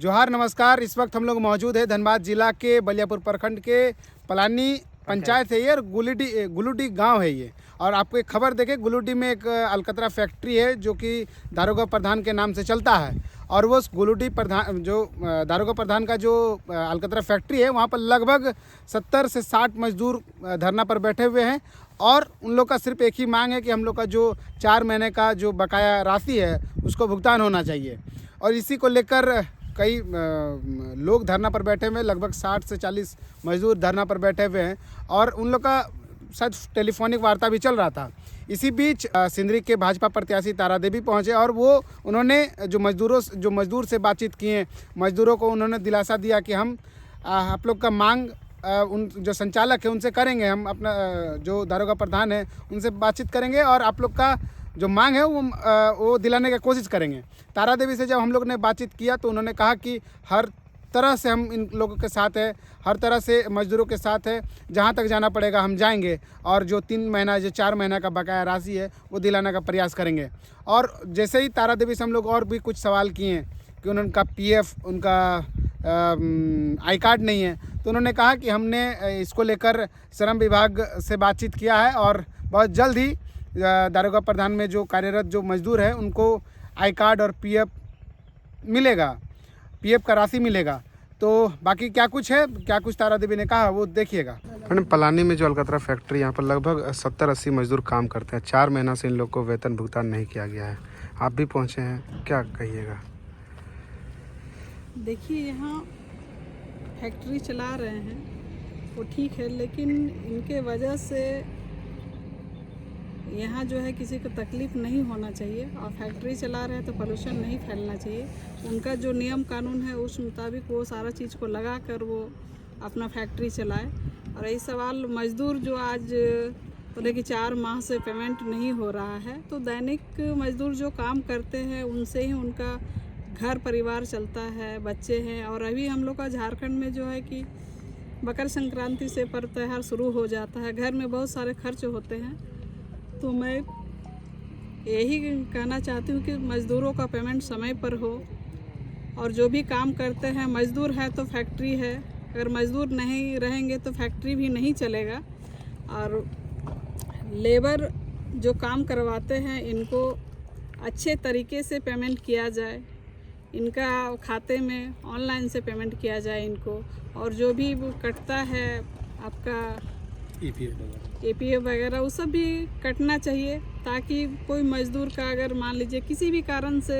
जोहार नमस्कार। इस वक्त हम लोग मौजूद है धनबाद जिला के बलियापुर प्रखंड के पलानी पंचायत है ये, और गुलूडी गांव है ये। और आपको एक खबर देखें, गुलूडी में एक अलकतरा फैक्ट्री है जो कि दारोगा प्रधान के नाम से चलता है। और वो गुलूडी प्रधान जो दारोगा प्रधान का जो अलकतरा फैक्ट्री है, वहाँ पर लगभग 70 से 60 मजदूर धरना पर बैठे हुए हैं। और उन लोग का सिर्फ एक ही मांग है कि हम लोग का जो 4 महीने का जो बकाया राशि है उसको भुगतान होना चाहिए। और इसी को लेकर कई लोग धरना पर बैठे हुए हैं, लगभग 60 से 40 मजदूर धरना पर बैठे हुए हैं। और उन लोग का शायद टेलीफोनिक वार्ता भी चल रहा था। इसी बीच सिंदरी के भाजपा प्रत्याशी तारा देवी पहुंचे और उन्होंने जो मजदूर से बातचीत किए, मजदूरों को उन्होंने दिलासा दिया कि हम आप लोग का मांग उन जो संचालक है उनसे करेंगे, हम अपना जो दारोगा प्रधान है उनसे बातचीत करेंगे और आप लोग का जो मांग है वो दिलाने की कोशिश करेंगे। तारा देवी से जब हम लोग ने बातचीत किया तो उन्होंने कहा कि हर तरह से हम इन लोगों के साथ है, हर तरह से मजदूरों के साथ है, जहां तक जाना पड़ेगा हम जाएंगे। और जो 3 महीना जो 4 महीना का बकाया राशि है वो दिलाने का प्रयास करेंगे। और जैसे ही तारा देवी से हम लोग और भी कुछ सवाल किए कि उनका PF, उनका आई कार्ड नहीं है, तो उन्होंने कहा कि हमने इसको लेकर श्रम विभाग से बातचीत किया है और बहुत जल्द ही दारोगा प्रधान में जो कार्यरत जो मजदूर है उनको आई कार्ड और PF मिलेगा, PF का राशि मिलेगा। तो बाकी क्या कुछ तारा देवी ने कहा वो देखिएगा। मैडम, पलानी में जो अलकतरा फैक्ट्री, यहाँ पर लगभग 70-80 मजदूर काम करते हैं। 4 महीना से इन लोग को वेतन भुगतान नहीं किया गया है। आप भी पहुँचे हैं, क्या कहिएगा? देखिए, यहाँ फैक्ट्री चला रहे हैं वो ठीक है, लेकिन इनके वजह से यहाँ जो है किसी को तकलीफ़ नहीं होना चाहिए। और फैक्ट्री चला रहे हैं तो पोल्यूशन नहीं फैलना चाहिए। उनका जो नियम कानून है उस मुताबिक वो सारा चीज़ को लगा कर वो अपना फैक्ट्री चलाए। और यही सवाल मज़दूर जो आज बोले कि 4 माह से पेमेंट नहीं हो रहा है, तो दैनिक मज़दूर जो काम करते हैं उनसे ही उनका घर परिवार चलता है, बच्चे हैं। और अभी हम लोग का झारखंड में जो है कि मकर संक्रांति से पर्व त्यौहार शुरू हो जाता है, घर में बहुत सारे खर्च होते हैं। तो मैं यही कहना चाहती हूँ कि मज़दूरों का पेमेंट समय पर हो। और जो भी काम करते हैं, मज़दूर है तो फैक्ट्री है, अगर मज़दूर नहीं रहेंगे तो फैक्ट्री भी नहीं चलेगा। और लेबर जो काम करवाते हैं इनको अच्छे तरीके से पेमेंट किया जाए, इनका खाते में ऑनलाइन से पेमेंट किया जाए इनको। और जो भी वो कटता है आपका EPF वगैरह वो सब भी कटना चाहिए, ताकि कोई मज़दूर का अगर मान लीजिए किसी भी कारण से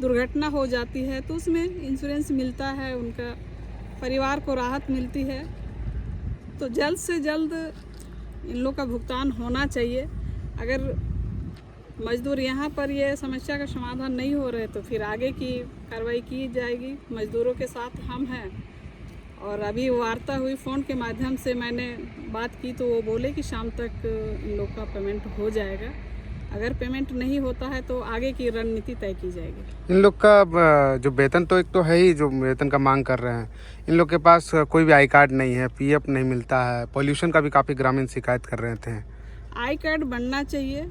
दुर्घटना हो जाती है तो उसमें इंश्योरेंस मिलता है, उनका परिवार को राहत मिलती है। तो जल्द से जल्द इन लोग का भुगतान होना चाहिए। अगर मज़दूर यहाँ पर ये समस्या का समाधान नहीं हो रहे तो फिर आगे की कार्रवाई की जाएगी। मज़दूरों के साथ हम हैं। और अभी वार्ता हुई फ़ोन के माध्यम से, मैंने बात की तो वो बोले कि शाम तक इन लोग का पेमेंट हो जाएगा। अगर पेमेंट नहीं होता है तो आगे की रणनीति तय की जाएगी। इन लोग का जो वेतन तो एक तो है ही, जो वेतन का मांग कर रहे हैं, इन लोग के पास कोई भी आई कार्ड नहीं है, PF नहीं मिलता है, पॉल्यूशन का भी काफ़ी ग्रामीण शिकायत कर रहे थे। आई कार्ड बनना चाहिए,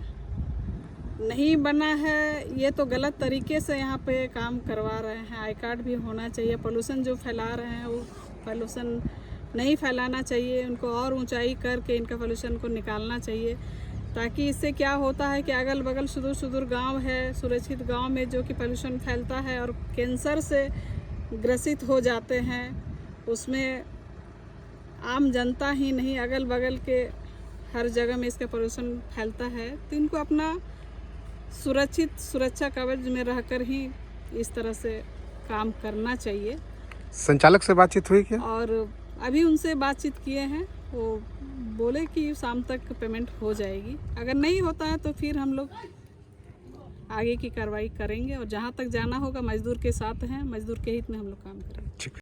नहीं बना है ये तो गलत तरीके से यहाँ पे काम करवा रहे हैं। आई कार्ड भी होना चाहिए। पोल्यूशन जो फैला रहे हैं वो पोल्यूशन नहीं फैलाना चाहिए, उनको और ऊंचाई करके इनका पोल्यूशन को निकालना चाहिए। ताकि इससे क्या होता है कि अगल बगल सुदूर गांव है, सुरक्षित गांव में जो कि पोल्यूशन फैलता है और कैंसर से ग्रसित हो जाते हैं, उसमें आम जनता ही नहीं अगल बगल के हर जगह में इसका पोल्यूशन फैलता है। तो इनको अपना सुरक्षा कवच में रहकर ही इस तरह से काम करना चाहिए। संचालक से बातचीत हुई क्या? और अभी उनसे बातचीत किए हैं, वो बोले कि शाम तक पेमेंट हो जाएगी। अगर नहीं होता है तो फिर हम लोग आगे की कार्रवाई करेंगे। और जहाँ तक जाना होगा मज़दूर के साथ हैं, मज़दूर के हित में हम लोग काम करेंगे।